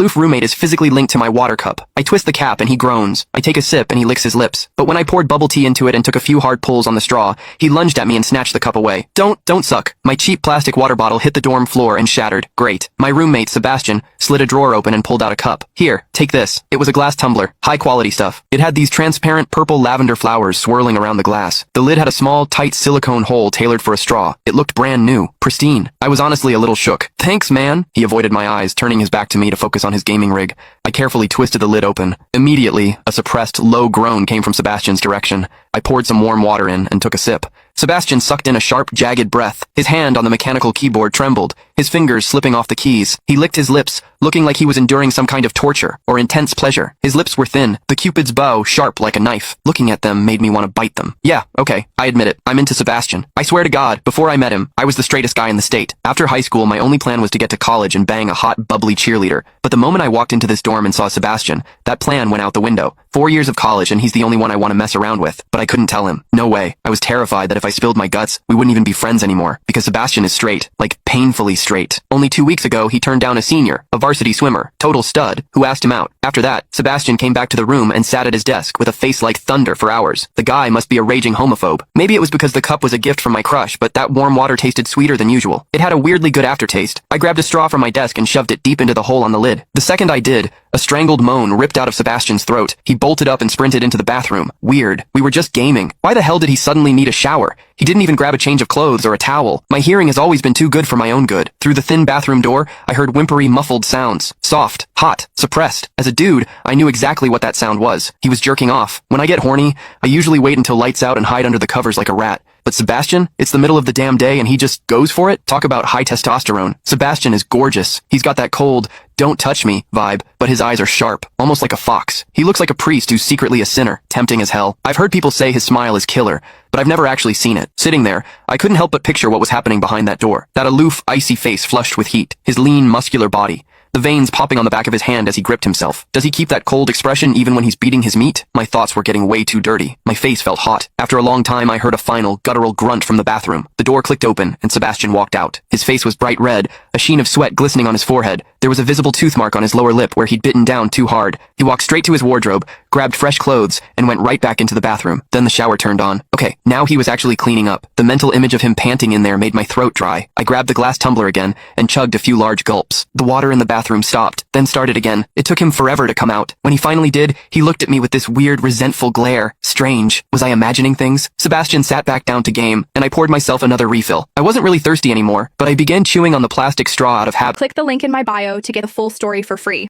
aloof roommate is physically linked to my water cup. I twist the cap and he groans. I take a sip and he licks his lips. But when I poured bubble tea into it and took a few hard pulls on the straw, he lunged at me and snatched the cup away. Don't suck. My cheap plastic water bottle hit the dorm floor and shattered. Great. My roommate, Sebastian, slid a drawer open and pulled out a cup. Here, take this. It was a glass tumbler. High quality stuff. It had these transparent purple lavender flowers swirling around the glass. The lid had a small, tight silicone hole tailored for a straw. It looked brand new. Pristine. I was honestly a little shook. Thanks, man. He avoided my eyes, turning his back to me to focus on his gaming rig. I carefully twisted the lid open. Immediately, a suppressed, low groan came from Sebastian's direction. I poured some warm water in and took a sip. Sebastian sucked in a sharp, jagged breath. His hand on the mechanical keyboard trembled, his fingers slipping off the keys. He licked his lips, looking like he was enduring some kind of torture or intense pleasure. His lips were thin, the Cupid's bow sharp like a knife. Looking at them made me want to bite them. Yeah, okay, I admit it. I'm into Sebastian. I swear to God, before I met him, I was the straightest guy in the state. After high school, my only plan was to get to college and bang a hot, bubbly cheerleader. But the moment I walked into this dorm and saw Sebastian, that plan went out the window. 4 years of college and he's the only one I want to mess around with. But I couldn't tell him. No way. I was terrified that if I spilled my guts, we wouldn't even be friends anymore. Because Sebastian is straight. Like, painfully straight. Only 2 weeks ago, he turned down a senior, a varsity swimmer, total stud, who asked him out. After that, Sebastian came back to the room and sat at his desk with a face like thunder for hours. The guy must be a raging homophobe. Maybe it was because the cup was a gift from my crush, but that warm water tasted sweeter than usual. It had a weirdly good aftertaste. I grabbed a straw from my desk and shoved it deep into the hole on the lid. The second I did, a strangled moan ripped out of Sebastian's throat. He bolted up and sprinted into the bathroom. Weird. We were just gaming. Why the hell did he suddenly need a shower? He didn't even grab a change of clothes or a towel. My hearing has always been too good for my own good. Through the thin bathroom door, I heard whimpery, muffled sounds. Soft, hot, suppressed. As a dude, I knew exactly what that sound was. He was jerking off. When I get horny, I usually wait until lights out and hide under the covers like a rat. But Sebastian, it's the middle of the damn day and he just goes for it? Talk about high testosterone. Sebastian is gorgeous. He's got that cold, don't touch me vibe, but his eyes are sharp, almost like a fox. He looks like a priest who's secretly a sinner, tempting as hell. I've heard people say his smile is killer, but I've never actually seen it. Sitting there, I couldn't help but picture what was happening behind that door. That aloof, icy face flushed with heat, his lean, muscular body. The veins popping on the back of his hand as he gripped himself. Does he keep that cold expression even when he's beating his meat? My thoughts were getting way too dirty. My face felt hot. After a long time, I heard a final, guttural grunt from the bathroom. The door clicked open, and Sebastian walked out. His face was bright red, a sheen of sweat glistening on his forehead. There was a visible tooth mark on his lower lip where he'd bitten down too hard. He walked straight to his wardrobe, grabbed fresh clothes, and went right back into the bathroom. Then the shower turned on. Okay, now he was actually cleaning up. The mental image of him panting in there made my throat dry. I grabbed the glass tumbler again and chugged a few large gulps. The water in the bathroom stopped, then started again. It took him forever to come out. When he finally did, he looked at me with this weird, resentful glare. Strange. Was I imagining things? Sebastian sat back down to game, and I poured myself another refill. I wasn't really thirsty anymore, but I began chewing on the plastic straw out of habit. Click the link in my bio to get the full story for free.